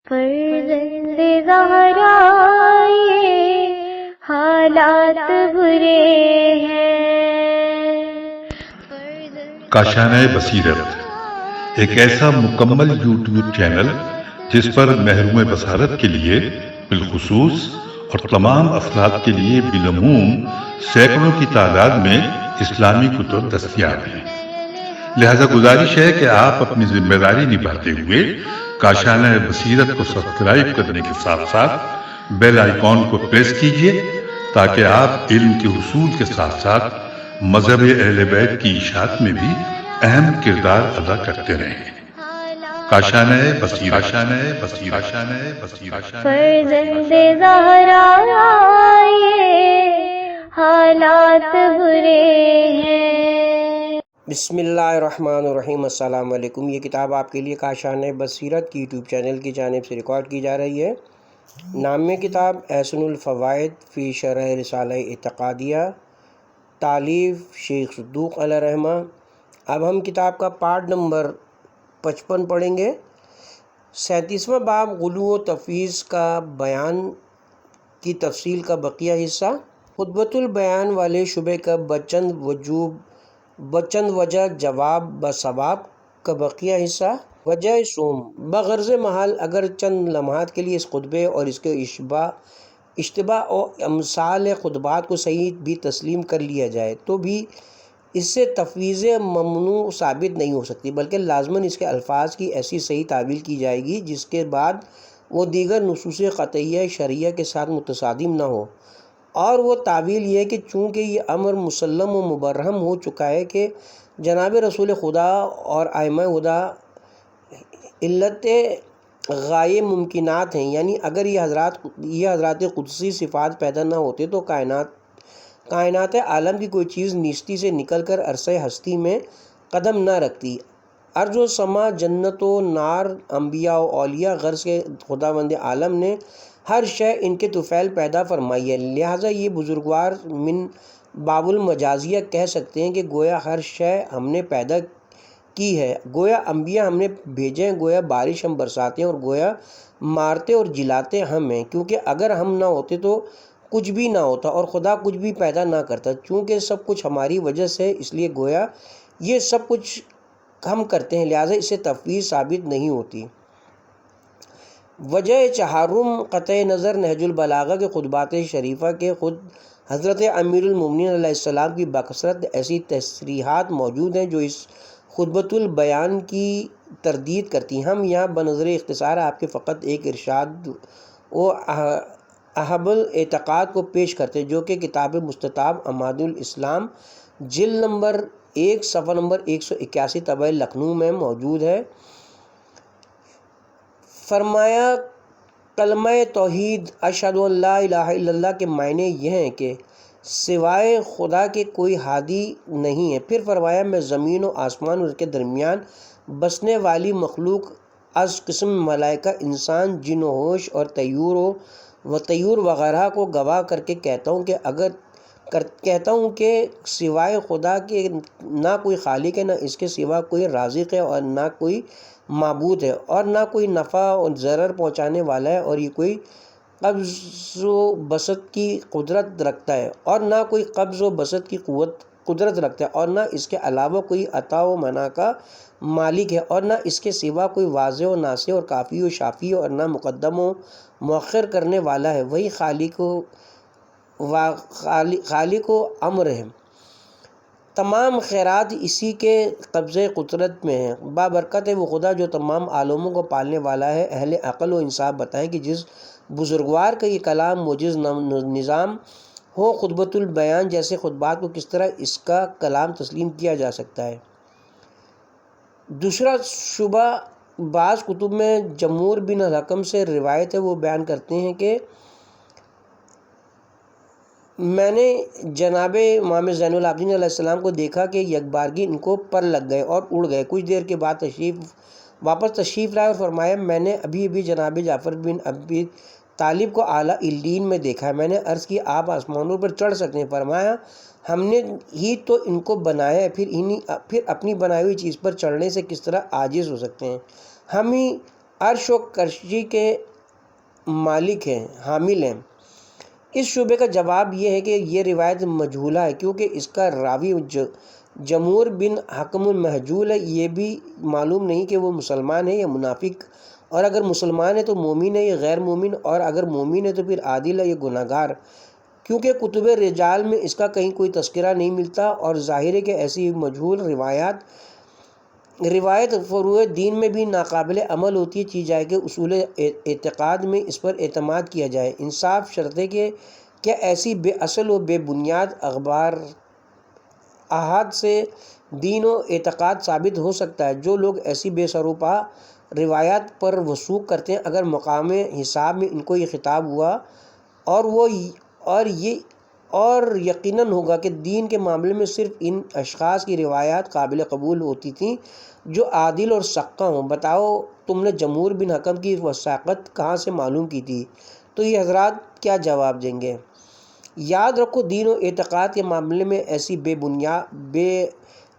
فرزند زہرا یہ حالات برے ہیں۔ کاشانہ بصیرت ایک ایسا مکمل یوٹیوب چینل جس پر محروم بصارت کے لیے بالخصوص اور تمام افراد کے لیے بالعموم سینکڑوں کی تعداد میں اسلامی کتب دستیاب ہیں۔ لہذا گزارش ہے کہ آپ اپنی ذمہ داری نبھاتے ہوئے کاشانہ بصیرت کو سبسکرائب کرنے کے ساتھ ساتھ بیل آئیکن کو پریس کیجئے تاکہ آپ علم کے حصول کے ساتھ ساتھ مذہب اہل بیت کی اشاعت میں بھی اہم کردار ادا کرتے رہیں۔ کاشانہ بصیرت۔ فرزند زہرا یہ حالات برے ہیں۔ بسم اللہ الرحمن الرحیم۔ السلام علیکم۔ یہ کتاب آپ کے لیے کاشانہ بصیرت کی یوٹیوب چینل کی جانب سے ریکارڈ کی جا رہی ہے۔ نام کتاب احسن الفوائد فی شرح رسالہ اعتقادیہ، تالیف شیخ صدوق علیہ رحمہ۔ اب ہم کتاب کا پارٹ نمبر 55 پڑھیں گے۔ 37واں باب غلو و تفویض کا بیان کی تفصیل کا بقیہ حصہ۔ خطبۃ البیان والے شبہ کا بچند وجہ جواب بثواب کا بقیہ حصہ۔ وجہ صوم بغرض محال اگر چند لمحات کے لیے اس خطبے اور اس کے اشتباہ و امثال خطبات کو صحیح بھی تسلیم کر لیا جائے تو بھی اس سے تفویض ممنوع ثابت نہیں ہو سکتی، بلکہ لازماً اس کے الفاظ کی ایسی صحیح تعویل کی جائے گی جس کے بعد وہ دیگر نصوص قطعیہ شرعیہ کے ساتھ متصادم نہ ہو، اور وہ تعویل یہ کہ چونکہ یہ امر مسلم و مبرہم ہو چکا ہے کہ جناب رسول خدا اور ائمہ ہدیٰ علت غائب ممکنات ہیں، یعنی اگر یہ حضرات قدسی صفات پیدا نہ ہوتے تو کائنات عالم کی کوئی چیز نیستی سے نکل کر عرصہ ہستی میں قدم نہ رکھتی۔ ارض و سما، جنت و نار، انبیاء و اولیاء، غرض کے خداوند عالم نے ہر شے ان کے طفیل پیدا فرمائی ہے، لہٰذا یہ بزرگوار من باب المجازیہ کہہ سکتے ہیں کہ گویا ہر شے ہم نے پیدا کی ہے، گویا انبیاء ہم نے بھیجے ہیں، گویا بارش ہم برساتے ہیں، اور گویا مارتے اور جلاتے ہم ہیں، کیونکہ اگر ہم نہ ہوتے تو کچھ بھی نہ ہوتا اور خدا کچھ بھی پیدا نہ کرتا، چونکہ سب کچھ ہماری وجہ سے، اس لیے گویا یہ سب کچھ ہم کرتے ہیں، لہٰذا اس سے تفویض ثابت نہیں ہوتی۔ وجہ چہارم قطع نظر نہج البلاغہ کے خطبات شریفہ کے خود حضرت امیر المومنین علیہ السلام کی بکثرت ایسی تصریحات موجود ہیں جو اس خطبۃ البیان کی تردید کرتی ہیں۔ ہم یہاں بنظر اختصار آپ کے فقط ایک ارشاد و احب الاعتقاد کو پیش کرتے جو کہ کتاب مستطاب عماد الاسلام جلد نمبر 1 صفحہ نمبر 181 طبع لکھنؤ میں موجود ہے۔ فرمایا کلمہ توحید اشہد ان لا الہ الا اللہ کے معنی یہ ہیں کہ سوائے خدا کے کوئی ہادی نہیں ہے۔ پھر فرمایا میں زمین و آسمان اور اس کے درمیان بسنے والی مخلوق از قسم ملائکہ، انسان، جن و ہوش اور طیور وغیرہ کو گواہ کر کے کہتا ہوں کہ سوائے خدا کے نہ کوئی خالق ہے، نہ اس کے سوا کوئی رازق ہے، اور نہ کوئی معبود ہے، اور نہ کوئی نفع اور ضرر پہنچانے والا ہے، اور یہ کوئی قبض و بسط کی قدرت رکھتا ہے، اور نہ کوئی قبض و بسط کی قدرت رکھتا ہے، اور نہ اس کے علاوہ کوئی عطا و منع کا مالک ہے، اور نہ اس کے سوا کوئی واضح و ناصح اور کافی و شافی، اور نہ مقدم و مؤخر کرنے والا ہے، وہی خالق و امر ہے۔ تمام خیرات اسی کے قبضہ قدرت میں ہیں۔ بابرکت ہے وہ خدا جو تمام عالموں کو پالنے والا ہے۔ اہل عقل و انصاف بتائیں کہ جس بزرگوار کا یہ کلام موجز نظام ہو خطبۃ البیان جیسے خطبات کو کس طرح اس کا کلام تسلیم کیا جا سکتا ہے۔ دوسرا شبہ بعض کتب میں جمہور بن الحکم سے روایت ہے، وہ بیان کرتے ہیں کہ میں نے جناب امام زین العابدین علیہ السلام کو دیکھا کہ یکبارگی ان کو پر لگ گئے اور اڑ گئے۔ کچھ دیر کے بعد واپس تشریف لائے اور فرمایا میں نے ابھی جناب جعفر بن ابی طالب کو اعلیٰ علیین میں دیکھا ہے۔ میں نے عرض کی آپ آسمانوں پر چڑھ سکتے ہیں؟ فرمایا ہم نے ہی تو ان کو بنایا ہے، پھر اپنی بنائی ہوئی چیز پر چڑھنے سے کس طرح عاجز ہو سکتے ہیں؟ ہم ہی عرش و کرسی کے مالک ہیں، حامل ہیں۔ اس شبے کا جواب یہ ہے کہ یہ روایت مجہولہ ہے، کیونکہ اس کا راوی جمہور بن حکم المہجول ہے۔ یہ بھی معلوم نہیں کہ وہ مسلمان ہے یا منافق، اور اگر مسلمان ہے تو مومن ہے یا غیر مومن، اور اگر مومن ہے تو پھر عادل ہے یا گناہ گار، کیونکہ کتب رجال میں اس کا کہیں کوئی تذکرہ نہیں ملتا، اور ظاہر ہے کہ ایسی مجہول روایت فروع دین میں بھی ناقابل عمل ہوتی ہے، چی جائے کہ اصول اعتقاد میں اس پر اعتماد کیا جائے۔ انصاف شرط ہے کہ کیا ایسی بے اصل و بے بنیاد اخبار احاد سے دین و اعتقاد ثابت ہو سکتا ہے؟ جو لوگ ایسی بے سروپا روایات پر وثوق کرتے ہیں، اگر مقام حساب میں ان کو یہ خطاب ہوا اور یقیناً ہوگا کہ دین کے معاملے میں صرف ان اشخاص کی روایات قابل قبول ہوتی تھیں جو عادل اور سقہ ہوں، بتاؤ تم نے جمہور بن حکم کی وثاقت کہاں سے معلوم کی تھی؟ تو یہ حضرات کیا جواب دیں گے؟ یاد رکھو، دین و اعتقاد کے معاملے میں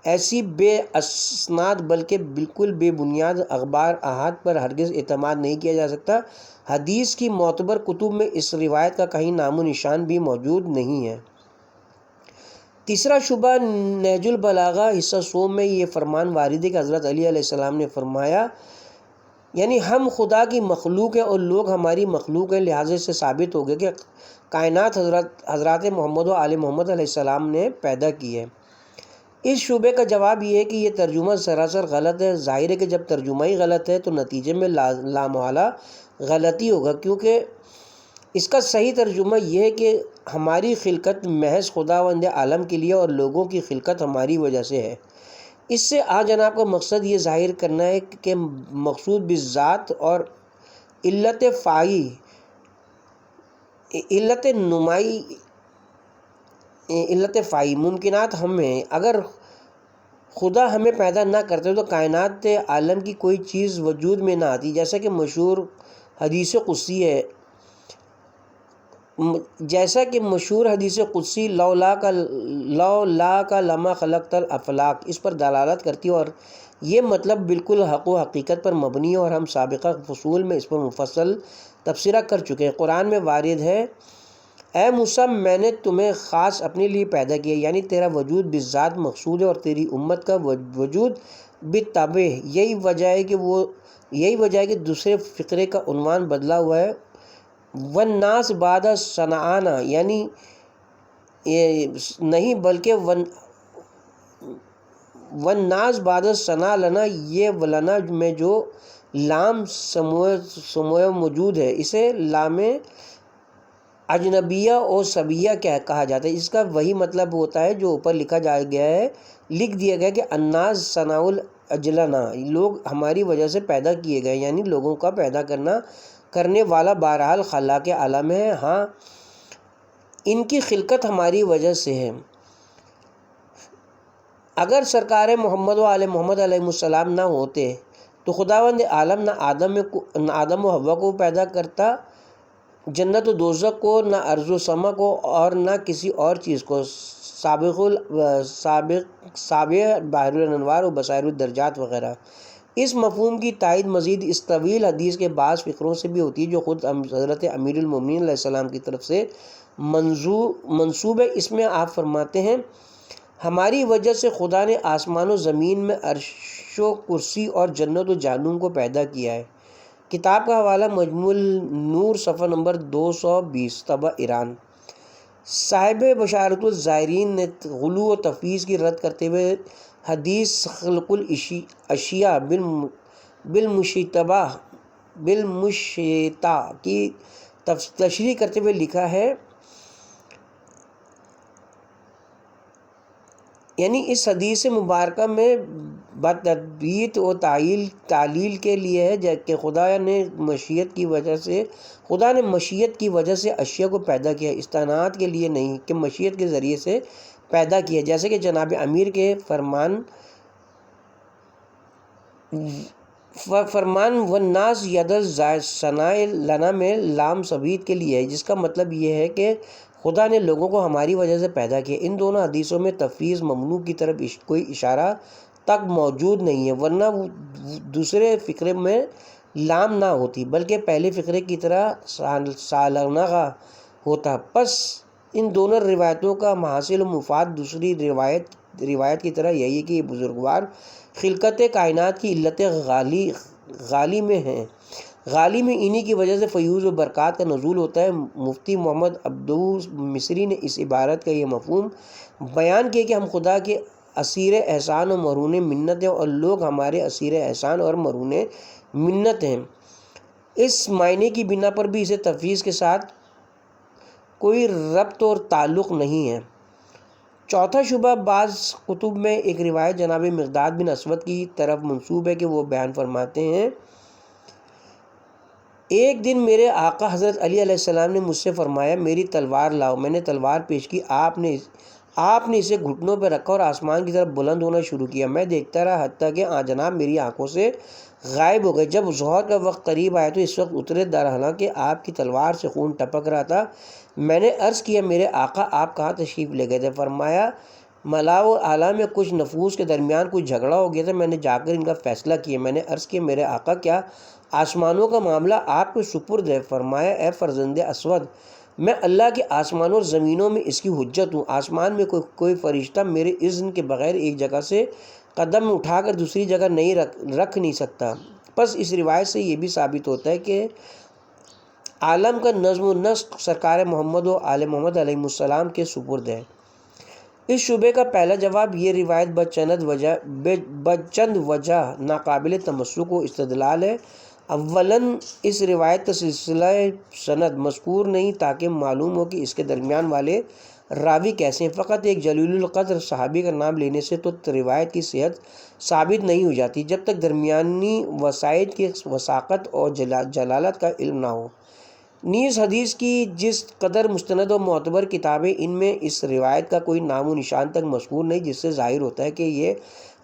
ایسی بے اسناد بلکہ بالکل بے بنیاد اخبار احاد پر ہرگز اعتماد نہیں کیا جا سکتا۔ حدیث کی معتبر کتب میں اس روایت کا کہیں نام و نشان بھی موجود نہیں ہے۔ تیسرا شبہ، نہج البلاغہ حصہ سوم میں یہ فرمان وارد ہے کہ حضرت علی علیہ السلام نے فرمایا، یعنی ہم خدا کی مخلوق ہیں اور لوگ ہماری مخلوق ہیں، لہٰذا سے ثابت ہو گیا کہ کائنات حضرات محمد و آل محمد علیہ السلام نے پیدا کی ہے۔ اس شبے کا جواب یہ ہے کہ یہ ترجمہ سراسر غلط ہے۔ ظاہر ہے کہ جب ترجمہ ہی غلط ہے تو نتیجے میں لامحالہ غلطی ہوگا، کیونکہ اس کا صحیح ترجمہ یہ ہے کہ ہماری خلقت محض خداوند عالم کے لیے اور لوگوں کی خلقت ہماری وجہ سے ہے۔ اس سے جناب کا مقصد یہ ظاہر کرنا ہے کہ مقصود بالذات اور علت فائی ممکنات ہم ہیں۔ اگر خدا ہمیں پیدا نہ کرتے تو کائنات عالم کی کوئی چیز وجود میں نہ آتی، جیسا کہ مشہور حدیث قدسی لولا کا لما خلقت الافلاق اس پر دلالت کرتی ہے، اور یہ مطلب بالکل حق و حقیقت پر مبنی ہے، اور ہم سابقہ فصول میں اس پر مفصل تبصرہ کر چکے ہیں۔ قرآن میں وارد ہے، اے موسیٰ میں نے تمہیں خاص اپنے لیے پیدا کیا، یعنی تیرا وجود بالذات مقصود ہے اور تیری امت کا وجود بالطبع۔ یہی وجہ ہے کہ دوسرے فقرے کا عنوان بدلا ہوا ہے، والناس بعد صنعانا، یعنی نہیں بلکہ والناس بعد صنع لنا، یہ ولنا میں جو لام سموئے موجود ہے اسے لام اجنبیہ اور سبیہ کہا جاتا ہے۔ اس کا وہی مطلب ہوتا ہے جو اوپر لکھ دیا گیا کہ الناس صنع الاجلنا، لوگ ہماری وجہ سے پیدا کیے گئے، یعنی لوگوں کا پیدا کرنے والا بہرحال خلاق عالم ہے، ہاں ان کی خلقت ہماری وجہ سے ہے۔ اگر سرکار محمد و آل محمد علیہ السلام نہ ہوتے تو خداوند عالم نہ آدم و حوا کو پیدا کرتا، جنت و دوزخ کو، نہ ارض و سما کو، اور نہ کسی اور چیز کو، سابع بحر الانوار و بصائر الدرجات وغیرہ۔ اس مفہوم کی تائید مزید اس طویل حدیث کے بعض فقروں سے بھی ہوتی ہے جو خود حضرت امیر المومنین علیہ السلام کی طرف سے منسوب ہے۔ اس میں آپ فرماتے ہیں، ہماری وجہ سے خدا نے آسمان و زمین میں عرش و کرسی اور جنت و جہنم کو پیدا کیا ہے۔ کتاب کا حوالہ مجموع النور صفحہ نمبر 220 طبع ایران۔ صاحب بشارت الزائرین نے غلو و تفویض کی رد کرتے ہوئے حدیث خلق الاشیاء بالمشیطہ کی تشریح کرتے ہوئے لکھا ہے، یعنی اس حدیث مبارکہ میں بتثبیت و تعلیل کے لیے ہے کہ خدا نے مشیت کی وجہ سے اشیاء کو پیدا کیا، استعنات کے لیے نہیں کہ مشیت کے ذریعے سے پیدا کیا، جیسے کہ جناب امیر کے فرمان والناس ید صنع لنا میں لام ثبیت کے لیے ہے، جس کا مطلب یہ ہے کہ خدا نے لوگوں کو ہماری وجہ سے پیدا کیا۔ ان دونوں حدیثوں میں تفویض ممنوع کی طرف کوئی اشارہ تک موجود نہیں ہے، ورنہ دوسرے فقرے میں لام نہ ہوتی بلکہ پہلے فقرے کی طرح سالانہ ہوتا۔ پس ان دونوں روایتوں کا محاصل و مفاد دوسری روایت کی طرح یہی ہے کہ یہ بزرگوار خلقت کائنات کی علت غالی میں ہیں، غالی میں انہی کی وجہ سے فیوز و برکات کا نزول ہوتا ہے۔ مفتی محمد عبدوس مصری نے اس عبارت کا یہ مفہوم بیان کیا کہ ہم خدا کے اسیر احسان و مرہون منت ہیں اور لوگ ہمارے اسیر احسان اور مرہون منت ہیں۔ اس معنی کی بنا پر بھی اسے تفویض کے ساتھ کوئی ربط اور تعلق نہیں ہے۔ چوتھا شبہ، بعض کتب میں ایک روایت جناب مقداد بن اسود کی طرف منسوب ہے کہ وہ بیان فرماتے ہیں، ایک دن میرے آقا حضرت علی علیہ السلام نے مجھ سے فرمایا میری تلوار لاؤ۔ میں نے تلوار پیش کی، آپ نے اسے گھٹنوں پہ رکھا اور آسمان کی طرف بلند ہونا شروع کیا۔ میں دیکھتا رہا حتیٰ کہ جناب میری آنکھوں سے غائب ہو گئے۔ جب ظہر کا وقت قریب آیا تو اس وقت اترے، در حالانکہ آپ کی تلوار سے خون ٹپک رہا تھا۔ میں نے عرض کیا میرے آقا آپ کہاں تشریف لے گئے تھے؟ فرمایا ملا و اعلیٰ میں کچھ نفوس کے درمیان کچھ جھگڑا ہو گیا تھا، میں نے جا کر ان کا فیصلہ کیا۔ میں نے عرض کیا میرے آقا کیا آسمانوں کا معاملہ آپ کے سپرد ہے؟ فرمایا اے فرزند اسود، میں اللہ کے آسمانوں اور زمینوں میں اس کی حجت ہوں۔ آسمان میں کوئی فرشتہ میرے اذن کے بغیر ایک جگہ سے قدم اٹھا کر دوسری جگہ رکھ نہیں سکتا۔ پس اس روایت سے یہ بھی ثابت ہوتا ہے کہ عالم کا نظم و نسق سرکار محمد و آل محمد علیہ السلام کے سپرد ہے۔ اس شبے کا پہلا جواب، یہ روایت بچند وجہ ناقابل تمسک و استدلال ہے۔ اولاً اس روایت کا سلسلہ سند مذکور نہیں تاکہ معلوم ہو کہ اس کے درمیان والے راوی کیسے ہیں۔ فقط ایک جلیل القدر صحابی کا نام لینے سے تو روایت کی صحت ثابت نہیں ہو جاتی جب تک درمیانی وسائد کی وثاقت اور جلالت کا علم نہ ہو۔ نیز حدیث کی جس قدر مستند و معتبر کتابیں ان میں اس روایت کا کوئی نام و نشان تک مذکور نہیں، جس سے ظاہر ہوتا ہے کہ یہ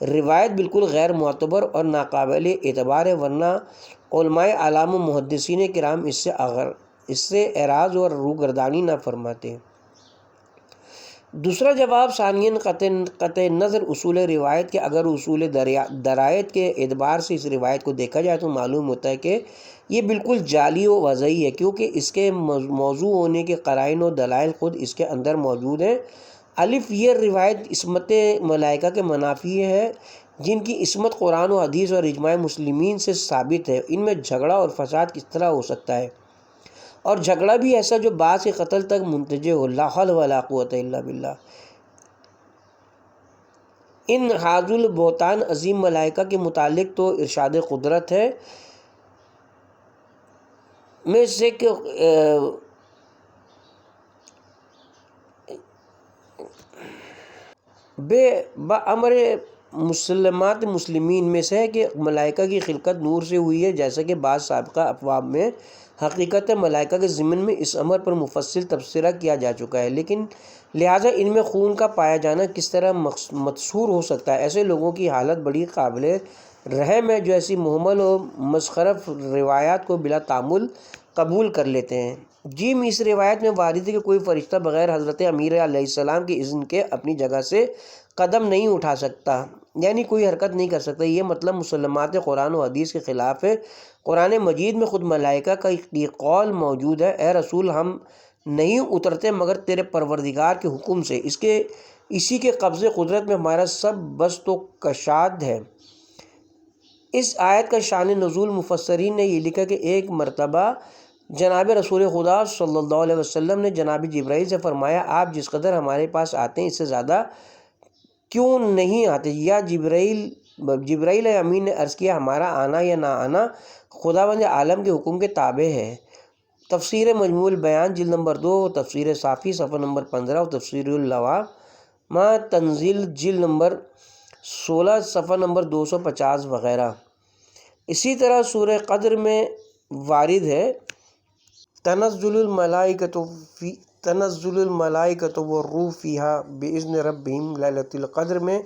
روایت بالکل غیر معتبر اور ناقابل اعتبار ہے، ورنہ علماء اعلام و محدثین کرام اس سے اعراض اور روگردانی نہ فرماتے۔ دوسرا جواب، ثانیاً قطع نظر اصول روایت کے اگر اصول درایت کے اعتبار سے اس روایت کو دیکھا جائے تو معلوم ہوتا ہے کہ یہ بالکل جعلی و وضعی ہے، کیونکہ اس کے موضوع ہونے کے قرائن و دلائل خود اس کے اندر موجود ہیں۔ الف، یہ روایت عصمت ملائکہ کے منافی ہے جن کی عصمت قرآن و حدیث اور اجماع مسلمین سے ثابت ہے۔ ان میں جھگڑا اور فساد کس طرح ہو سکتا ہے، اور جھگڑا بھی ایسا جو بعض کے قتل تک منتج ہو؟ لا حول ولا قوت الا باللہ۔ ان حاضر البہتان عظیم ملائکہ کے متعلق تو ارشاد قدرت ہے میں سے کہ بامر مسلمات مسلمین میں سے ہے کہ ملائکہ کی خلقت نور سے ہوئی ہے، جیسا کہ بعض سابقہ افواب میں حقیقت ملائکہ کے ضمن میں اس امر پر مفصل تبصرہ کیا جا چکا ہے، لیکن لہٰذا ان میں خون کا پایا جانا کس طرح متصور ہو سکتا ہے؟ ایسے لوگوں کی حالت بڑی قابل رحم ہے جو ایسی محمل و مزخرف روایات کو بلا تعامل قبول کر لیتے ہیں۔ جیم، اس روایت میں وارد ہے کہ کوئی فرشتہ بغیر حضرت امیر علیہ السلام کے اذن کے اپنی جگہ سے قدم نہیں اٹھا سکتا، یعنی کوئی حرکت نہیں کر سکتا۔ یہ مطلب مسلمات قرآن و حدیث کے خلاف ہے۔ قرآن مجید میں خود ملائکہ کا یہ قول موجود ہے، اے رسول ہم نہیں اترتے مگر تیرے پروردگار کے حکم سے، اسی کے قبضے قدرت میں ہمارا سب بسط و کشاد ہے۔ اس آیت کا شان نزول مفسرین نے یہ لکھا کہ ایک مرتبہ جناب رسول خدا صلی اللہ علیہ وسلم نے جناب جبرائیل سے فرمایا آپ جس قدر ہمارے پاس آتے ہیں اس سے زیادہ کیوں نہیں آتے؟ یا جبرائیل امین نے عرض کیا ہمارا آنا یا نہ آنا خداوند عالم کے حکم کے تابع ہے۔ تفسیر مجموع البیان جلد نمبر 2، تفسیر صافی صفحہ نمبر 15 اور تفسیر اللوامہ تنزیل جلد نمبر 16 صفحہ نمبر 250 وغیرہ۔ اسی طرح سورہ قدر میں وارد ہے تنزل الملائکۃ والروح فیہا باذن ربہم لیلۃ القدر میں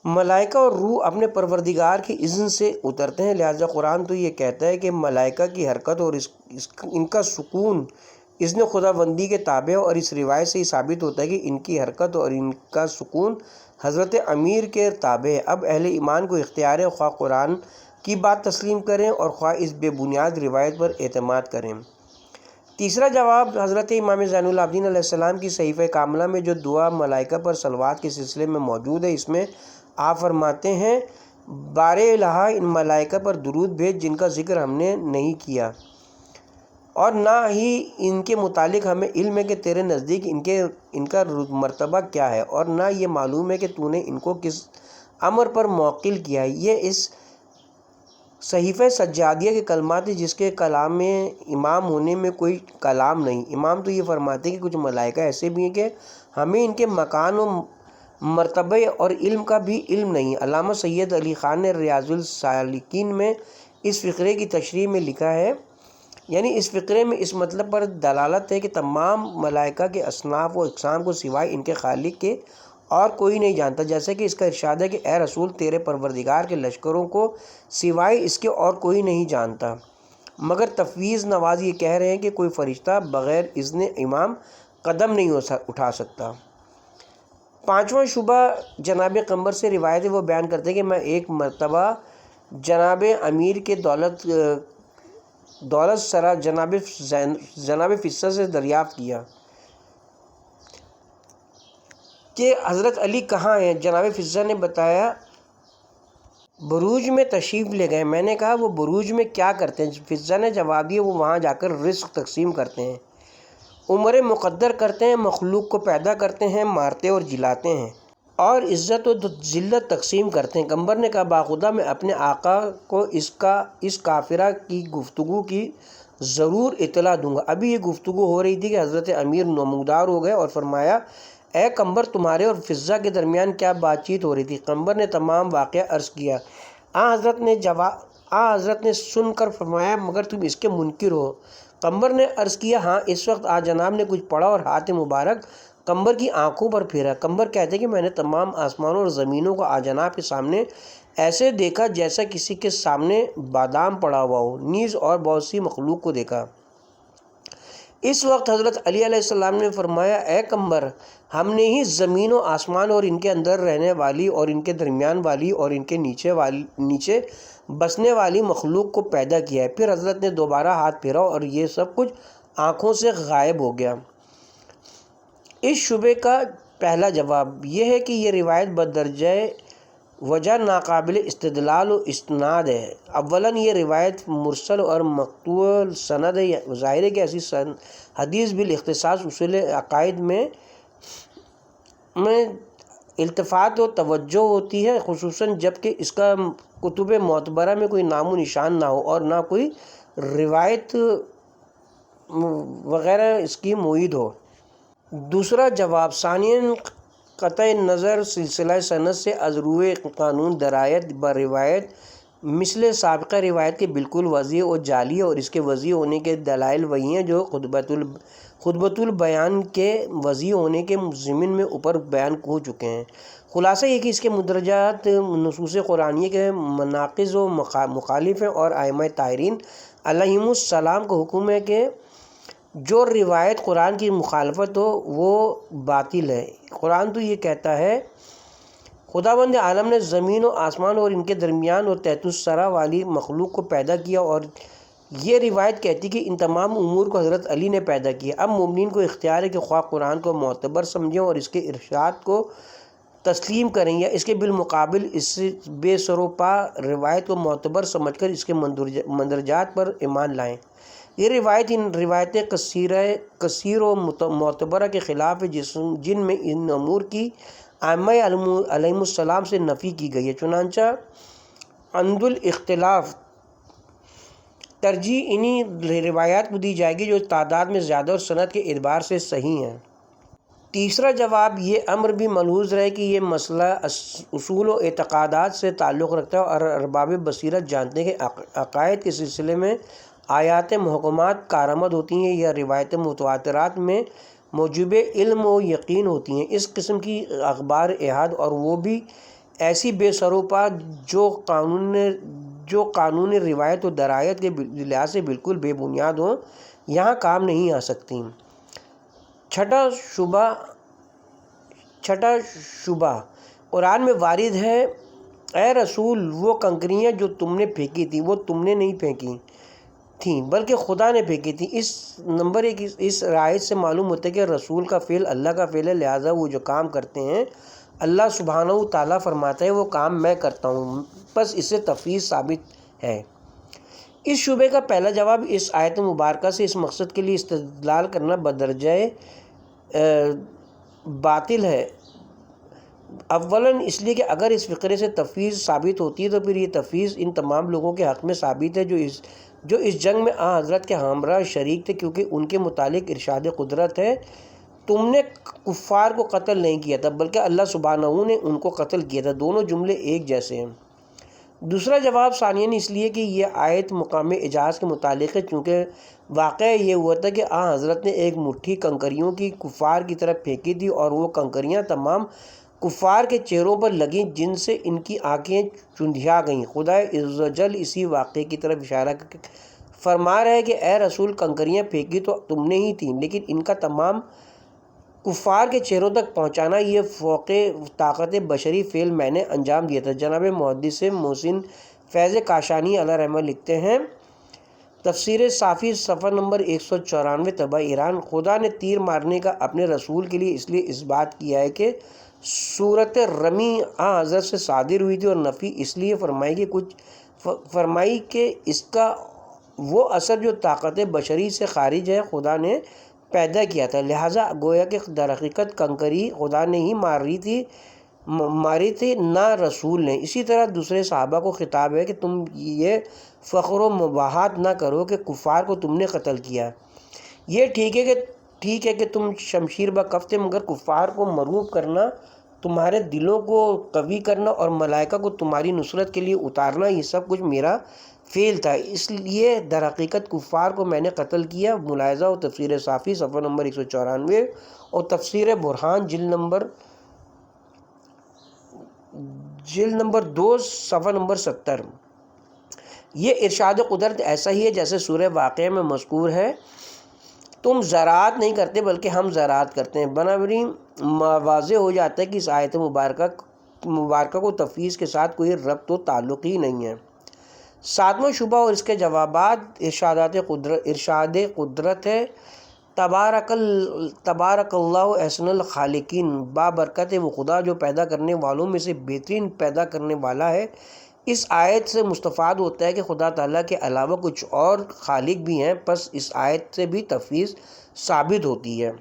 ملائکہ اور روح اپنے پروردگار کے اذن سے اترتے ہیں، لہٰذا قرآن تو یہ کہتا ہے کہ ملائکہ کی حرکت اور ان کا سکون اذن خداوندی کے تابع ہے، اور اس روایت سے یہ ثابت ہوتا ہے کہ ان کی حرکت اور ان کا سکون حضرت امیر کے تابع ہے۔ اب اہل ایمان کو اختیار ہے خواہ قرآن کی بات تسلیم کریں اور خواہ اس بے بنیاد روایت پر اعتماد کریں۔ تیسرا جواب حضرت امام زین العابدین علیہ السلام کی صحیفہ کاملہ میں جو دعا ملائکہ پر صلوات کے سلسلے میں موجود ہے، اس میں آپ فرماتے ہیں بار الہ ان ملائکہ پر درود بھیج جن کا ذکر ہم نے نہیں کیا، اور نہ ہی ان کے متعلق ہمیں علم ہے کہ تیرے نزدیک ان کا مرتبہ کیا ہے، اور نہ یہ معلوم ہے کہ تو نے ان کو کس امر پر موکل کیا ہے۔ یہ اس صحیفہ سجادیہ کے کلمات ہیں جس کے کلام میں امام ہونے میں کوئی کلام نہیں۔ امام تو یہ فرماتے ہیں کہ کچھ ملائکہ ایسے بھی ہیں کہ ہمیں ان کے مکان و مرتبہ اور علم کا بھی علم نہیں۔ علامہ سید علی خان نے ریاض السالکین میں اس فقرے کی تشریح میں لکھا ہے، یعنی اس فقرے میں اس مطلب پر دلالت ہے کہ تمام ملائکہ کے اصناف و اقسام کو سوائے ان کے خالق کے اور کوئی نہیں جانتا، جیسے کہ اس کا ارشاد ہے کہ اے رسول تیرے پروردگار کے لشکروں کو سوائے اس کے اور کوئی نہیں جانتا، مگر تفویض نواز یہ کہہ رہے ہیں کہ کوئی فرشتہ بغیر اذن امام قدم نہیں اٹھا سکتا۔ پانچواں شبہ جناب قمر سے روایت ہے، وہ بیان کرتے ہیں کہ میں ایک مرتبہ جناب امیر کے دولت سرا جناب فضہ سے دریافت کیا کہ حضرت علی کہاں ہیں؟ جناب فضہ نے بتایا بروج میں تشریف لے گئے۔ میں نے کہا وہ بروج میں کیا کرتے ہیں؟ فضہ نے جواب دیا وہ وہاں جا کر رزق تقسیم کرتے ہیں، عمر مقدر کرتے ہیں، مخلوق کو پیدا کرتے ہیں، مارتے اور جلاتے ہیں، اور عزت و ذلت تقسیم کرتے ہیں۔ قمر نے کہا باخدا میں اپنے آقا کو اس کافرہ کی گفتگو کی ضرور اطلاع دوں گا۔ ابھی یہ گفتگو ہو رہی تھی کہ حضرت امیر نمودار ہو گئے اور فرمایا اے قمر تمہارے اور فضہ کے درمیان کیا بات چیت ہو رہی تھی؟ قمر نے تمام واقعہ عرض کیا۔ حضرت نے سن کر فرمایا مگر تم اس کے منکر ہو؟ قمر نے عرض کیا ہاں۔ اس وقت جناب نے کچھ پڑھا اور ہاتھ مبارک قمر کی آنکھوں پر پھیرا۔ قمر کہتے کہ میں نے تمام آسمانوں اور زمینوں کو جناب کے سامنے ایسے دیکھا جیسا کسی کے سامنے بادام پڑا ہوا ہو، نیز اور بہت سی مخلوق کو دیکھا۔ اس وقت حضرت علی علیہ السلام نے فرمایا اے قمر ہم نے ہی زمین و آسمان اور ان کے اندر رہنے والی اور ان کے درمیان والی اور ان کے نیچے بسنے والی مخلوق کو پیدا کیا ہے۔ پھر حضرت نے دوبارہ ہاتھ پھیرا اور یہ سب کچھ آنکھوں سے غائب ہو گیا۔ اس شبے کا پہلا جواب یہ ہے کہ یہ روایت بدرجہ وجہ ناقابل استدلال و استناد ہے۔ اولاً یہ روایت مرسل اور مقطوع سند ہے۔ ظاہر ہے کہ ایسی حدیث بالاختصاص اصول عقائد میں التفات و توجہ ہوتی ہے، خصوصاً جب کہ اس کا کتب معتبرہ میں کوئی نام و نشان نہ ہو اور نہ کوئی روایت وغیرہ اس کی معید ہو۔ دوسرا جواب ثانیاً قطع نظر سلسلہ سند سے از روئے قانون درایت بر روایت مثل سابقہ روایت کے بالکل وضیع و جعلی ہے، اور اس کے وضیع ہونے کے دلائل وہی ہیں جو خطبۃ البیان کے وضیع ہونے کے ضمن میں اوپر بیان ہو چکے ہیں۔ خلاصہ یہ کہ اس کے مندرجات نصوص قرآنیہ کے مناقض و مخالف ہیں، اور ائمہ طاہرین علیہم السلام کا حکم ہے کہ جو روایت قرآن کی مخالفت ہو وہ باطل ہے۔ قرآن تو یہ کہتا ہے خداوند عالم نے زمین و آسمان اور ان کے درمیان اور تحت الثری والی مخلوق کو پیدا کیا، اور یہ روایت کہتی کہ ان تمام امور کو حضرت علی نے پیدا کیا۔ اب مومنین کو اختیار ہے کہ خواہ قرآن کو معتبر سمجھیں اور اس کے ارشاد کو تسلیم کریں، یا اس کے بالمقابل اس بے سر و پا روایت کو معتبر سمجھ کر اس کے مندرجات پر ایمان لائیں۔ یہ روایت ان روایت کثیر و معتبرہ کے خلاف ہے جن میں ان امور کی ائمہ علیہم السلام سے نفی کی گئی ہے۔ چنانچہ عند الاختلاف ترجیح انہی روایات کو دی جائے گی جو تعداد میں زیادہ اور سند کے اعتبار سے صحیح ہیں۔ تیسرا جواب یہ امر بھی ملحوظ رہے کہ یہ مسئلہ اصول و اعتقادات سے تعلق رکھتا ہے، اور ارباب بصیرت جانتے ہیں کہ عقائد کے سلسلے میں آیات محکمات کارآمد ہوتی ہیں یا روایت متواترات میں موجب علم و یقین ہوتی ہیں۔ اس قسم کی اخبار احاد اور وہ بھی ایسی بے سر و پا جو قانون روایت و درایت کے لحاظ سے بالکل بے بنیاد ہوں، یہاں کام نہیں آ سکتی۔ چھٹا شبہ قرآن میں وارد ہے اے رسول وہ کنکریاں جو تم نے پھینکی تھی وہ تم نے نہیں پھینکی تھیں بلکہ خدا نے پھینکی تھی۔ نمبر 1 اس آیت سے معلوم ہوتا ہے کہ رسول کا فعل اللہ کا فعل ہے، لہٰذا وہ جو کام کرتے ہیں اللہ سبحانہ و تعالیٰ فرماتا ہے وہ کام میں کرتا ہوں، بس اس سے تفویض ثابت ہے۔ اس شبے کا پہلا جواب اس آیت مبارکہ سے اس مقصد کے لیے استدلال کرنا بدرجہ باطل ہے۔ اولاً اس لیے کہ اگر اس فقرے سے تفویض ثابت ہوتی ہے تو پھر یہ تفویض ان تمام لوگوں کے حق میں ثابت ہے جو اس جنگ میں حضرت کے ہمراہ شریک تھے، کیونکہ ان کے متعلق ارشاد قدرت ہے تم نے کفار کو قتل نہیں کیا تھا بلکہ اللہ سبحانہ نے ان کو قتل کیا تھا۔ دونوں جملے ایک جیسے ہیں۔ دوسرا جواب ثانیاً اس لیے کہ یہ آیت مقام اعجاز کے متعلق ہے، چونکہ واقعہ یہ ہوا تھا کہ حضرت نے ایک مٹھی کنکریوں کی کفار کی طرف پھینکی تھی اور وہ کنکریاں تمام کفار کے چہروں پر لگیں جن سے ان کی آنکھیں چندھیا گئیں۔ خدا عز و جل اسی واقعے کی طرف اشارہ فرما رہا ہے کہ اے رسول کنکریاں پھینکی تو تم نے ہی تھیں، لیکن ان کا تمام کفار کے چہروں تک پہنچانا یہ فوق طاقت بشری فعل میں نے انجام دیا تھا۔ جناب محدث محسن فیض کاشانی علیہ رحمہ لکھتے ہیں، تفسیر صافی صفحہ نمبر 194 طبع ایران، خدا نے تیر مارنے کا اپنے رسول کے لیے اس لیے اس بات کیا ہے کہ صورت رمی حضرت سے صادر ہوئی تھی، اور نفی اس لیے فرمائی کہ اس کا وہ اثر جو طاقت بشری سے خارج ہے خدا نے پیدا کیا تھا، لہٰذا گویا کہ در حقیقت کنکری خدا نے ہی ماری تھی نہ رسول نے۔ اسی طرح دوسرے صحابہ کو خطاب ہے کہ تم یہ فخر و مباحات نہ کرو کہ کفار کو تم نے قتل کیا۔ یہ ٹھیک ہے کہ تم شمشیر بکف تھے، مگر کفار کو مرعوب کرنا، تمہارے دلوں کو قوی کرنا اور ملائکہ کو تمہاری نصرت کے لیے اتارنا، یہ سب کچھ میرا فعل تھا، اس لیے در حقیقت کفار کو میں نے قتل کیا۔ ملاحظہ و تفسیر صافی صفحہ نمبر 194 اور تفسیر برہان جلد نمبر 2 صفحہ نمبر 70۔ یہ ارشاد قدرت ایسا ہی ہے جیسے سورہ واقعہ میں مذکور ہے، تم زراعت نہیں کرتے بلکہ ہم زراعت کرتے ہیں۔ بنابراین واضح ہو جاتا ہے کہ اس آیت مبارکہ کو تفویض کے ساتھ کوئی ربط و تعلق ہی نہیں ہے۔ ساتواں شبہ اور اس کے جوابات ارشاد قدرت ہے، تبارک اللہ احسن الخالقین، بابرکت ہے وہ خدا جو پیدا کرنے والوں میں سے بہترین پیدا کرنے والا ہے۔ اس آیت سے مستفاد ہوتا ہے کہ خدا تعالیٰ کے علاوہ کچھ اور خالق بھی ہیں، پس اس آیت سے بھی تفویض ثابت ہوتی ہے۔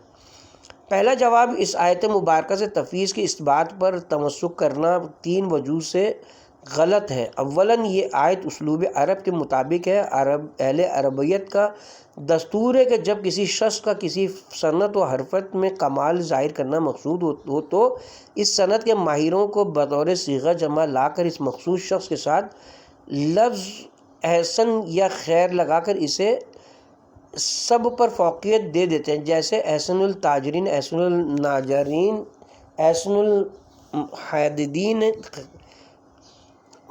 پہلا جواب اس آیت مبارکہ سے تفویض کی اس بات پر تمسک کرنا 3 وجوہ سے غلط ہے۔ اولاً یہ آیت اسلوب عرب کے مطابق ہے۔ اہل عربیت کا دستور ہے کہ جب کسی شخص کا کسی صنعت و حرفت میں کمال ظاہر کرنا مقصود ہو تو اس صنعت کے ماہروں کو بطور صیغہ جمع لا کر اس مخصوص شخص کے ساتھ لفظ احسن یا خیر لگا کر اسے سب پر فوقیت دے دیتے ہیں، جیسے احسن التاجرین، احسن الناجرین، احسن الحاددین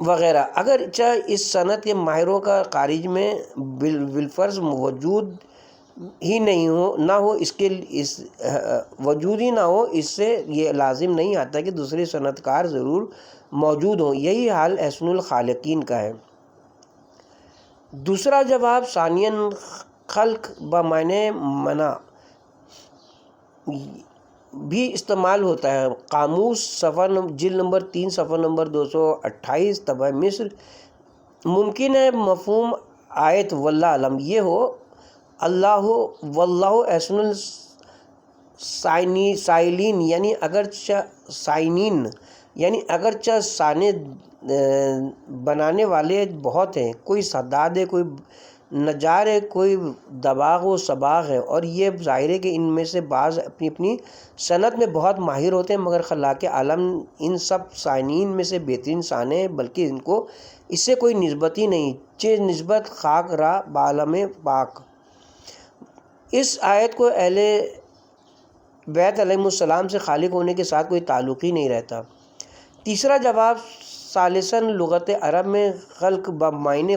وغیرہ۔ اگرچہ اس صنعت کے ماہروں کا خارج میں بالفرض وجود ہی نہ ہو اس سے یہ لازم نہیں آتا کہ دوسرے صنعت کار ضرور موجود ہوں۔ یہی حال احسن الخالقین کا ہے۔ دوسرا جواب ثانیاً خلق بمعنی منع بھی استعمال ہوتا ہے۔ قاموس جلد نمبر 3 صفحہ نمبر 228 طبع مصر۔ ممکن ہے مفہوم آیت واللہ علم یہ ہو، اللہ واللہ احسن السائلین، یعنی اگرچہ سانے بنانے والے بہت ہیں، کوئی سداد ہے، کوئی نجار ہے، کوئی دباغ و صباغ ہے، اور یہ ظاہر ہے کہ ان میں سے بعض اپنی اپنی صنعت میں بہت ماہر ہوتے ہیں، مگر خلاق عالم ان سب صانعین میں سے بہترین صانع ہے، بلکہ ان کو اس سے کوئی نسبت ہی نہیں، چہ نسبت خاک را بعالم پاک۔ اس آیت کو اہل بیت علیہ السلام سے خالق ہونے کے ساتھ کوئی تعلق ہی نہیں رہتا۔ تیسرا جواب ثالثاً لغت عرب میں خلق بمعنی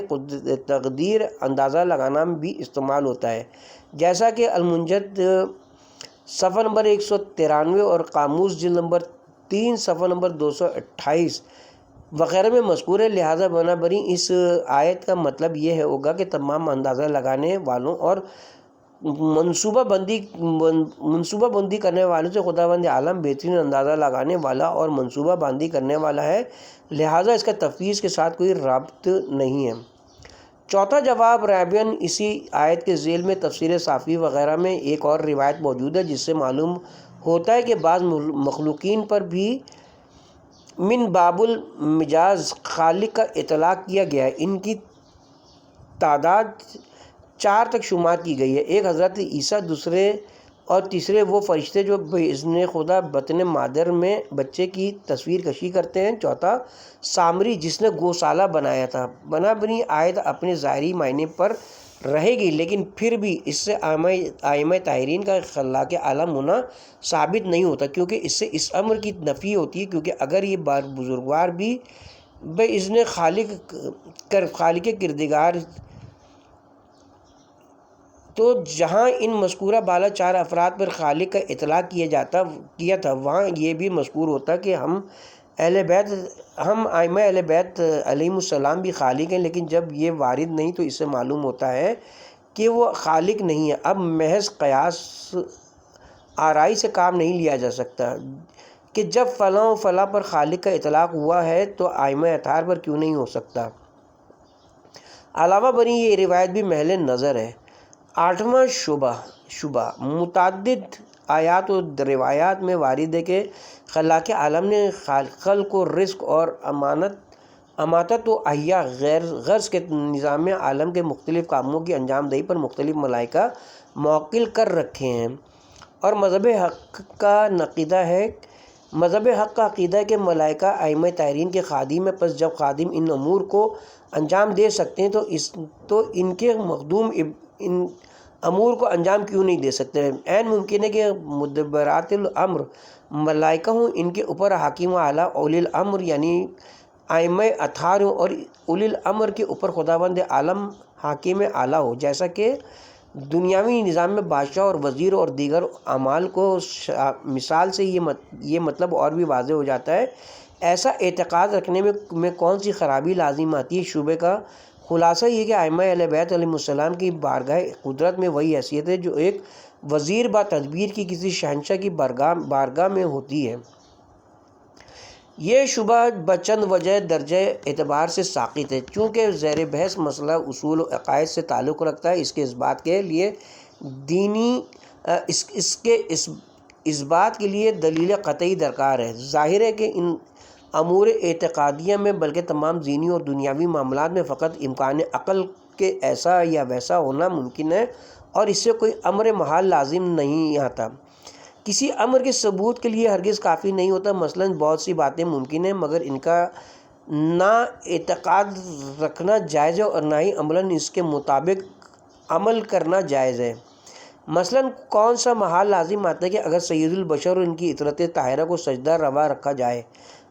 تقدیر اندازہ لگانا بھی استعمال ہوتا ہے، جیسا کہ المنجد صفحہ نمبر 193 اور قاموس جلد نمبر 3 صفحہ نمبر 228 وغیرہ میں مذکور ہے، لہٰذا بنا بری اس آیت کا مطلب یہ ہوگا کہ تمام اندازہ لگانے والوں اور منصوبہ بندی کرنے والوں سے خداوند عالم بہترین اندازہ لگانے والا اور منصوبہ بندی کرنے والا ہے، لہٰذا اس کا تفویض کے ساتھ کوئی ربط نہیں ہے۔ چوتھا جواب رابعاً اسی آیت کے ذیل میں تفسیر صافی وغیرہ میں ایک اور روایت موجود ہے جس سے معلوم ہوتا ہے کہ بعض مخلوقین پر بھی من باب المجاز خالق کا اطلاق کیا گیا ہے۔ ان کی تعداد 4 تک شمار کی گئی ہے۔ ایک حضرت عیسیٰ، دوسرے اور تیسرے وہ فرشتے جو بإذن خدا بطن مادر میں بچے کی تصویر کشی کرتے ہیں، چوتھا سامری جس نے گوشالہ بنایا تھا۔ بنابراین آیت اپنے ظاہری معنی پر رہے گی، لیکن پھر بھی اس سے ائمہ طاہرین کا خلاق عالم ہونا ثابت نہیں ہوتا، کیونکہ اس سے اس امر کی نفی ہوتی ہے، کیونکہ اگر یہ بزرگوار بھی بإذن خالق کردگار تو جہاں ان مذکورہ بالا 4 افراد پر خالق کا اطلاق کیا تھا، وہاں یہ بھی مذکور ہوتا کہ ہم ائمہ اہل بیت علیہم السلام بھی خالق ہیں، لیکن جب یہ وارد نہیں تو اس سے معلوم ہوتا ہے کہ وہ خالق نہیں ہے۔ اب محض قیاس آرائی سے کام نہیں لیا جا سکتا کہ جب فلاں و فلاں پر خالق کا اطلاق ہوا ہے تو ائمہ اطہار پر کیوں نہیں ہو سکتا۔ علاوہ بری یہ روایت بھی محل نظر ہے۔ 8واں شبہ متعدد آیات و روایات میں وارد ہے کہ خلاق عالم نے خلق و رزق اور اماتت و احیاء غرض کے نظام عالم کے مختلف کاموں کی انجام دہی پر مختلف ملائکہ موکل کر رکھے ہیں، اور مذہب حق کا عقیدہ ہے کہ ملائکہ ائمہ طاہرین کے خادم ہیں، پس جب خادم ان امور کو انجام دے سکتے ہیں تو ان کے مخدوم ان امور کو انجام کیوں نہیں دے سکتے؟ عین ممکن ہے کہ مدبرات الامر ملائکہ ہوں، ان کے اوپر حاکم اعلیٰ اولی الامر یعنی ائمہ اطہار ہوں، اور اولی الامر کے اوپر خداوند عالم حاکم اعلیٰ ہو، جیسا کہ دنیاوی نظام میں بادشاہ اور وزیر اور دیگر اعمال کو مثال سے یہ مطلب اور بھی واضح ہو جاتا ہے۔ ایسا اعتقاد رکھنے میں کون سی خرابی لازم آتی ہے؟ شبے کا خلاصہ یہ کہ ائمہ اہل بیت علیہ السلام کی بارگاہ قدرت میں وہی حیثیت ہے جو ایک وزیر با تدبیر کی کسی شہنشاہ کی بارگاہ میں ہوتی ہے۔ یہ شبہ بچند وجہ درجہ اعتبار سے ساقط ہے، چونکہ زیر بحث مسئلہ اصول و عقائد سے تعلق رکھتا ہے۔ اس کے اثبات کے لیے اس بات کے لیے دلیل قطعی درکار ہے۔ ظاہر ہے کہ ان امور اعتقادیہ میں بلکہ تمام دینی اور دنیاوی معاملات میں فقط امکان عقل کے ایسا یا ویسا ہونا ممکن ہے، اور اس سے کوئی امر محال لازم نہیں آتا۔ کسی امر کے ثبوت کے لیے ہرگز کافی نہیں ہوتا۔ مثلاً بہت سی باتیں ممکن ہیں مگر ان کا نہ اعتقاد رکھنا جائز ہے اور نہ ہی عملاً اس کے مطابق عمل کرنا جائز ہے۔ مثلاً کون سا محال لازم آتا ہے کہ اگر سید البشر اور ان کی عطرت طاہرہ کو سجدہ روا رکھا جائے،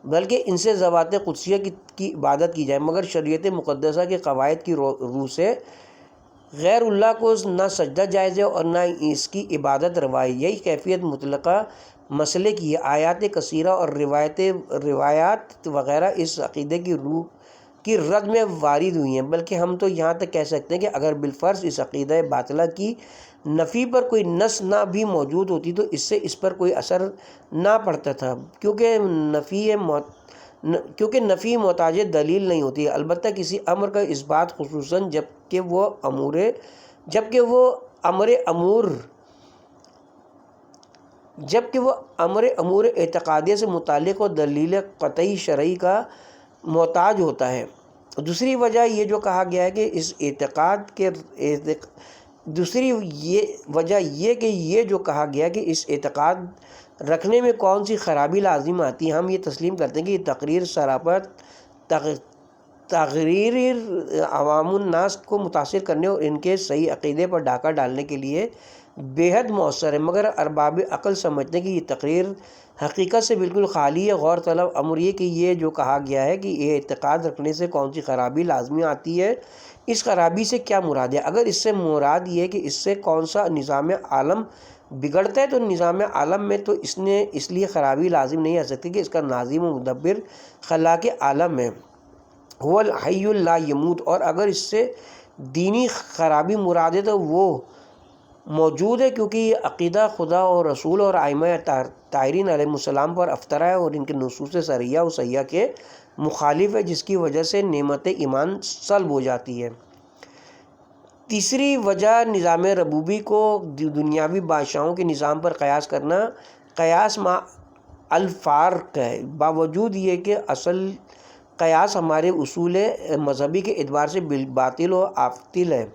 بلکہ ان سے ذوات قدسیہ کی عبادت کی جائے، مگر شریعت مقدسہ کے قواعد کی روح سے غیر اللہ کو نہ سجدہ جائز ہے اور نہ اس کی عبادت روا ہے۔ یہی کیفیت مطلقہ مسئلے کی ہے۔ آیات کثیرہ اور روایات وغیرہ اس عقیدے کی روح کی رد میں وارد ہوئی ہیں، بلکہ ہم تو یہاں تک کہہ سکتے ہیں کہ اگر بالفرض اس عقیدہ باطلہ کی نفی پر کوئی نص نہ بھی موجود ہوتی تو اس سے اس پر کوئی اثر نہ پڑتا تھا، کیونکہ نفی محتاج دلیل نہیں ہوتی۔ البتہ کسی امر کا اس بات خصوصاً جبکہ وہ امر امور اعتقادیہ سے متعلق و دلیل قطعی شرعی کا محتاج ہوتا ہے۔ دوسری وجہ یہ جو کہا گیا کہ اس اعتقاد رکھنے میں کون سی خرابی لازم آتی ہے، ہم یہ تسلیم کرتے ہیں کہ یہ تقریر سراپا تغریر عوام الناس کو متاثر کرنے اور ان کے صحیح عقیدے پر ڈاکہ ڈالنے کے لیے بے حد مؤثر ہے، مگر ارباب عقل سمجھتے ہیں کہ یہ تقریر حقیقت سے بالکل خالی ہے۔ غور طلب امر یہ کہ یہ جو کہا گیا ہے کہ یہ اعتقاد رکھنے سے کون سی خرابی لازمی آتی ہے، اس خرابی سے کیا مراد ہے؟ اگر اس سے مراد یہ ہے کہ اس سے کون سا نظام عالم بگڑتا ہے تو نظام عالم میں تو اس لیے خرابی لازم نہیں آ سکتی کہ اس کا ناظم و مدبر خلاق عالم ہے، هو الحی لا یموت، اور اگر اس سے دینی خرابی مراد ہے تو وہ موجود ہے، کیونکہ یہ عقیدہ خدا اور رسول اور ائمہ طاہرین علیہ السلام پر افطرا ہے اور ان کے نصوص صریحہ و صحیحہ کے مخالف ہے، جس کی وجہ سے نعمت ایمان سلب ہو جاتی ہے۔ تیسری وجہ نظام ربوبی کو دنیاوی بادشاہوں کے نظام پر قیاس کرنا قیاس مع الفارق ہے، باوجود یہ کہ اصل قیاس ہمارے اصول مذہبی کے اعتبار سے باطل و عاطل ہے۔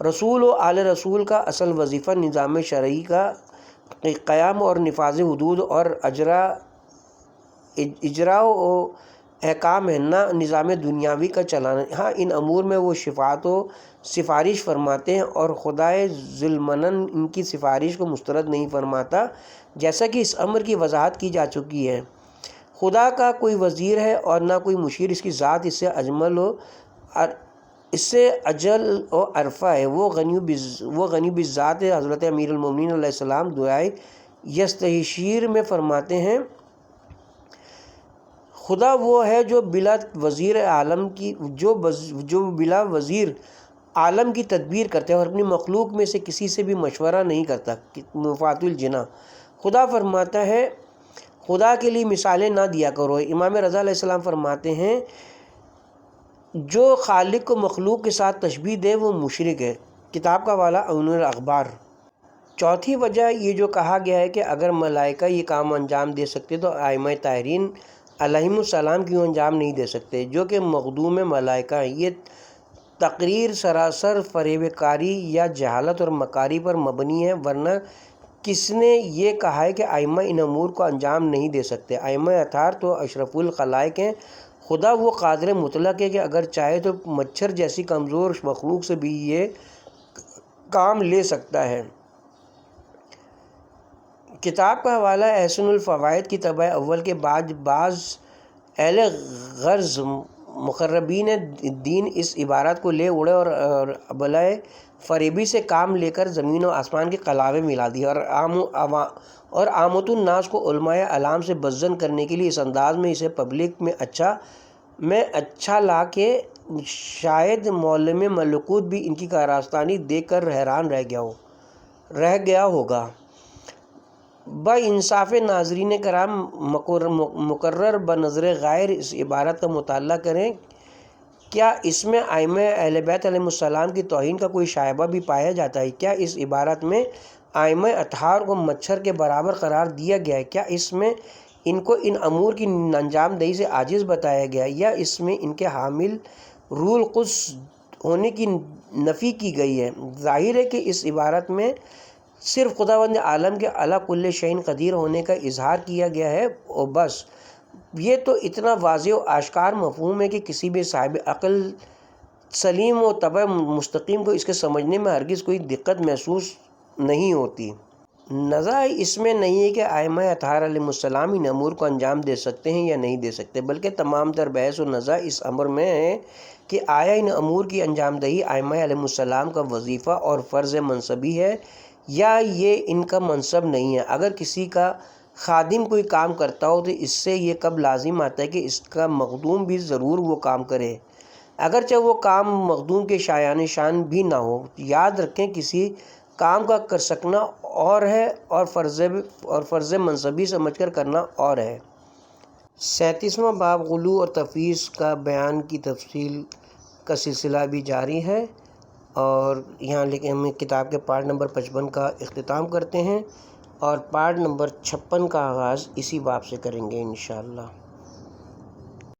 رسول و آل رسول کا اصل وظیفہ نظام شرعی کا قیام اور نفاذ حدود اور اجراء و احکام ہے، نہ نظام دنیاوی کا چلانا۔ ہاں ان امور میں وہ شفاعت و سفارش فرماتے ہیں اور خدائے ذی المنن ان کی سفارش کو مسترد نہیں فرماتا، جیسا کہ اس امر کی وضاحت کی جا چکی ہے۔ خدا کا کوئی وزیر ہے اور نہ کوئی مشیر، اس کی ذات اس سے اجل و عرفہ ہے، وہ غنی بالذات ہے۔ حضرت امیر المومنین علیہ السلام دعائے یستشیر میں فرماتے ہیں، خدا وہ ہے جو بلا وزیر عالم کی تدبیر کرتے ہیں اور اپنی مخلوق میں سے کسی سے بھی مشورہ نہیں کرتا۔ مفات الجنا، خدا فرماتا ہے خدا کے لیے مثالیں نہ دیا کرو۔ امام رضا علیہ السلام فرماتے ہیں جو خالق کو مخلوق کے ساتھ تشبیہ دے وہ مشرک ہے۔ کتاب کا حوالہ عون الاخبار۔ چوتھی وجہ یہ جو کہا گیا ہے کہ اگر ملائکہ یہ کام انجام دے سکتے تو ائمہ طاہرین علیہم السلام کیوں انجام نہیں دے سکتے، جو کہ مخدوم ملائکہ ہیں۔ یہ تقریر سراسر فریب کاری یا جہالت اور مکاری پر مبنی ہے، ورنہ کس نے یہ کہا ہے کہ ائمہ ان امور کو انجام نہیں دے سکتے؟ ائمہ اطہار تو اشرف الخلائق ہیں۔ خدا وہ قادر مطلق ہے کہ اگر چاہے تو مچھر جیسی کمزور مخلوق سے بھی یہ کام لے سکتا ہے۔ کتاب کا حوالہ احسن الفوائد کی طبع اول کے بعد بعض اہل غرض مقربین دین اس عبارت کو لے اڑے اور ابلۂ فریبی سے کام لے کر زمین و آسمان کے قلابے ملا دیے اور عامت الناس کو علماء اعلام سے بدظن کرنے کے لیے اس انداز میں اسے پبلک میں اچھا لا کہ شاید معلم ملکوت بھی ان کی کارآستانی دیکھ کر حیران رہ گیا ہوگا۔ با انصاف ناظرین کرام مقرر بنظر غیر اس عبارت کا مطالعہ کریں، کیا اس میں ائمہ اہل بیت علیہ السلام کی توہین کا کوئی شائبہ بھی پایا جاتا ہے؟ کیا اس عبارت میں ائمہ اطہار کو مچھر کے برابر قرار دیا گیا ہے؟ کیا اس میں ان کو ان امور کی انجام دہی سے عاجز بتایا گیا ہے، یا اس میں ان کے حامل روح القدس ہونے کی نفی کی گئی ہے؟ ظاہر ہے کہ اس عبارت میں صرف خداوند عالم کے علی کل شیء قدیر ہونے کا اظہار کیا گیا ہے اور بس۔ یہ تو اتنا واضح و آشکار مفہوم ہے کہ کسی بھی صاحب عقل سلیم و طبع مستقیم کو اس کے سمجھنے میں ہرگز کوئی دقت محسوس نہیں ہوتی۔ نزاع اس میں نہیں ہے کہ ائمہ اطہار علیہ السلام ان امور کو انجام دے سکتے ہیں یا نہیں دے سکتے، بلکہ تمام تر بحث و نزاع اس امر میں ہے کہ آیا ان امور کی انجام دہی ائمہ علیہ السلام کا وظیفہ اور فرض منصبی ہے یا یہ ان کا منصب نہیں ہے۔ اگر کسی کا خادم کوئی کام کرتا ہو تو اس سے یہ کب لازم آتا ہے کہ اس کا مخدوم بھی ضرور وہ کام کرے، اگرچہ وہ کام مخدوم کے شایان شان بھی نہ ہو۔ یاد رکھیں کسی کام کا کر سکنا اور ہے اور فرض منصبی سمجھ کر کرنا اور ہے۔ 37واں باب غلو اور تفویض کا بیان کی تفصیل کا سلسلہ بھی جاری ہے، اور یہاں ہم کتاب کے پارٹ نمبر 55 کا اختتام کرتے ہیں اور پارٹ نمبر 56 کا آغاز اسی باب سے کریں گے انشاءاللہ۔